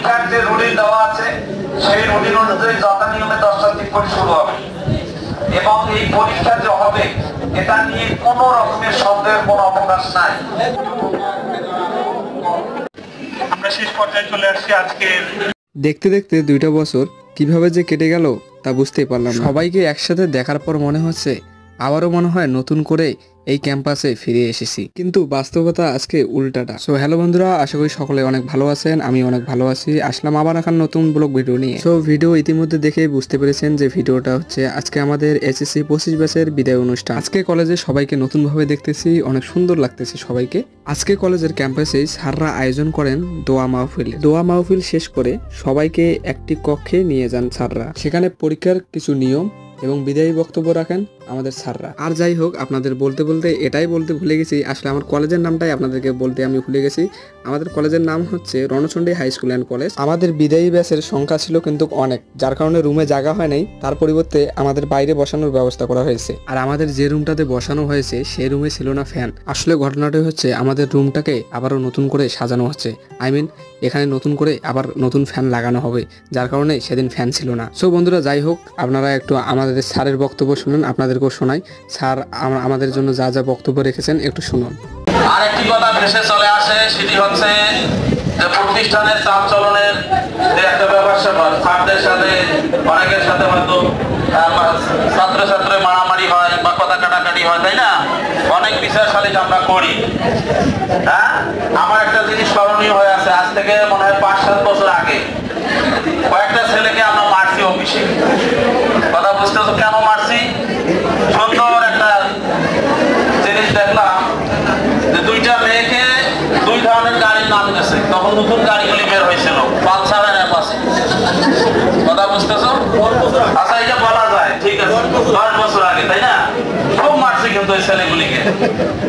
পরীক্ষার যে রুটিন দেওয়া আছে সেই রুটিন অনুযায়ী যথানিয়মে 10টার দিক করে শুরু হবে এবং এই পরীক্ষা যে হবে এটা নিয়ে কোনো রকমের সন্দেহের কোনো অবকাশ নাই। আমরা শেষ পর্যায়ে চলে আসছি আজকে। দেখতে দেখতে 2টা বছর কিভাবে যে কেটে গেল তা বুঝতেই পারলাম। সবাইকে একসাথে দেখার পর মনে হচ্ছে আবারও মনে হয় নতুন করে এই ক্যাম্পাসে ফিরে এসেছি, কিন্তু বাস্তবতা আজকে উল্টাটা। সো হ্যালো বন্ধুরা, আশা করি সকলে অনেক ভালো আছেন, আমি অনেক ভালো আছি। আসলাম আবার এখন নতুন ব্লগ ভিডিও নিয়ে। সো ভিডিও ইতিমধ্যে দেখে বুঝতে পেরেছেন যে ভিডিওটা হচ্ছে আজকে আমাদের এসএসসি 25 ব্যাচের বিদায় অনুষ্ঠান। আজকে কলেজে সবাইকে নতুন ভাবে দেখতেছি, অনেক সুন্দর লাগতেছে সবাইকে। আজকে কলেজের ক্যাম্পাসেই স্যাররা আয়োজন করেন দোয়া মাহফিল। দোয়া মাহফিল শেষ করে সবাইকে একটি কক্ষে নিয়ে যান স্যাররা। সেখানে পরীক্ষার কিছু নিয়ম এবং বিদায়ী বক্তব্য রাখেন আমাদের স্যাররা। আর যাই হোক, আপনাদের বলতে বলতে এটাই বলতে ভুলে গেছি, আসলে আমার কলেজের নামটাই আপনাদেরকে বলতে আমি ভুলে গেছি। আমাদের কলেজের নাম হচ্ছে Ranchandi high school and college. আমাদের বিদায়ী ব্যাচের সংখ্যা ছিল কিন্তু অনেক, যার কারণে রুমে জায়গা হয় নাই। তার পরিবর্তে আমাদের বাইরে বসানোর ব্যবস্থা করা হয়েছে। আর আমাদের যে রুমটাতে বসানো হয়েছে সেই রুমে ছিল না ফ্যান। আসলে ঘটনাটি হচ্ছে আমাদের রুমটাকে আবারও নতুন করে সাজানো হচ্ছে, এখানে নতুন করে আবার নতুন ফ্যান লাগানো হবে, যার কারণে সেদিন ফ্যান ছিল না। সো বন্ধুরা, যাই হোক, আপনারা একটু আমাদের স্যারের বক্তব্য শুনুন, আপনাদেরকেও শোনাই। স্যার আমাদের জন্য যা যা বক্তব্য রেখেছেন একটু শুনুন। আরেকটি কথা ভেসে চলে আসে, সেটি হচ্ছে যে প্রতিষ্ঠানের চালচলনের যে একটা ব্যাপার স্যাপার, ছাত্রদের সাথে অনেকের সাথে হয়তো ছাত্র মারামারি হয় বা কথা কাটাকাটি হয়, তাই না? অনেক বিচার সালিশ আমরা করি। হ্যাঁ, আমার একটা জিনিস স্মরণীয় হয়ে আছে, আজ থেকে মনে হয় 5-7 বছর আগে কয়েকটা ছেলেকে আমরা মারছি অফিসে। কথা বুঝতেছো কেন মারছি? সুন্দর একটা জিনিস দেখলাম যে 2টা মেয়েকে 2 ধরনের গাড়ির নাম গেছে। তখন নতুন গাড়িগুলি বের হয়েছিল, পালসার আর অ্যাপাচি। কথা বুঝতেছো? আচ্ছা, এটা বলা যায়, ঠিক আছে, 10 বছর আগে, তাই না? খুব মারছি কিন্তু ওই ছেলেগুলিকে।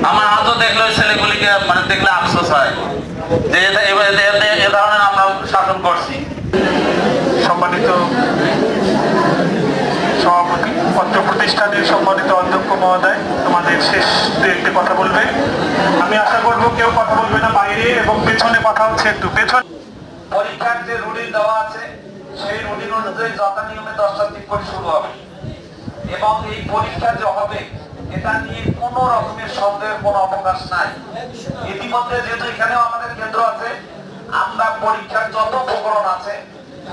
আমার আজও দেখলে ওই ছেলেগুলিকে মানে দেখলে আফসোস হয় যে এ ধরনের আমরা শাসন করছি। সম্মানিত সভাপতি, অত্র প্রতিষ্ঠানের সম্মানিত অধ্যক্ষ মহোদয়, তোমাদের শেষ একটি কথা বলবে। আমি আশা করবো কেউ কথা বলবে না বাইরে, এবং পেছনে কথা হচ্ছে একটু পেছনে। পরীক্ষার যে রুটিন দেওয়া আছে সেই রুটিন অনুযায়ী যথানিয়মে 10টার দিক করে শুরু হবে এবং এই পরীক্ষা যে হবে এটা নিয়ে কোনো রকমের সন্দেহের কোনো অবকাশ নাই। ইতিমধ্যে যেহেতু এখানেও আমাদের কেন্দ্র আছে, আমরা পরীক্ষার যত উপকরণ আছে,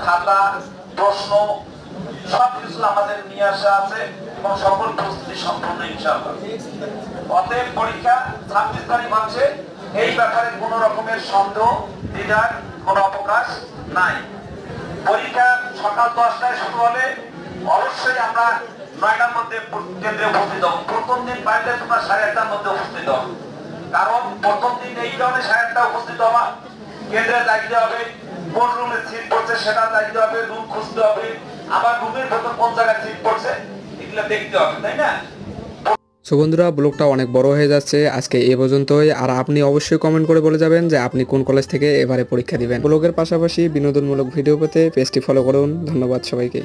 খাতা, প্রশ্ন, সবকিছু আমাদের নিয়ে আসা আছে এবং সকল প্রস্তুতি সম্পূর্ণ ইনশাআল্লাহ। অতএব পরীক্ষা 26 তারিখ হচ্ছে, এই ব্যাপারে কোনো রকমের সন্দেহ, দ্বিধার কোনো অবকাশ নাই। পরীক্ষা সকাল 10টায় শুরু হলে অবশ্যই আমরা 9টার মধ্যে কেন্দ্রে উপস্থিত হব। প্রথম দিন বাইরে তোমরা 8:30টার মধ্যে উপস্থিত হব, কারণ প্রথম দিন এই কারণে 8:30 উপস্থিত হবা, কেন্দ্রে যাইতে হবে, কোন রুমে সিট পড়ছে সেটা যাইতে হবে, রুম খুঁজতে হবে, আবার রুমের ভেতর কোন জায়গায় সিট পড়ছে এগুলো দেখতে হবে, তাই না? সো বন্ধুরা, ব্লগটা অনেক বড় হয়ে যাচ্ছে আজকে এ পর্যন্তই। আর আপনি অবশ্যই কমেন্ট করে বলে যাবেন যে আপনি কোন কলেজ থেকে এবারে পরীক্ষা দিবেন। ব্লগের পাশাপাশি বিনোদনমূলক ভিডিও পেতে পেজটি ফলো করুন। ধন্যবাদ সবাইকে।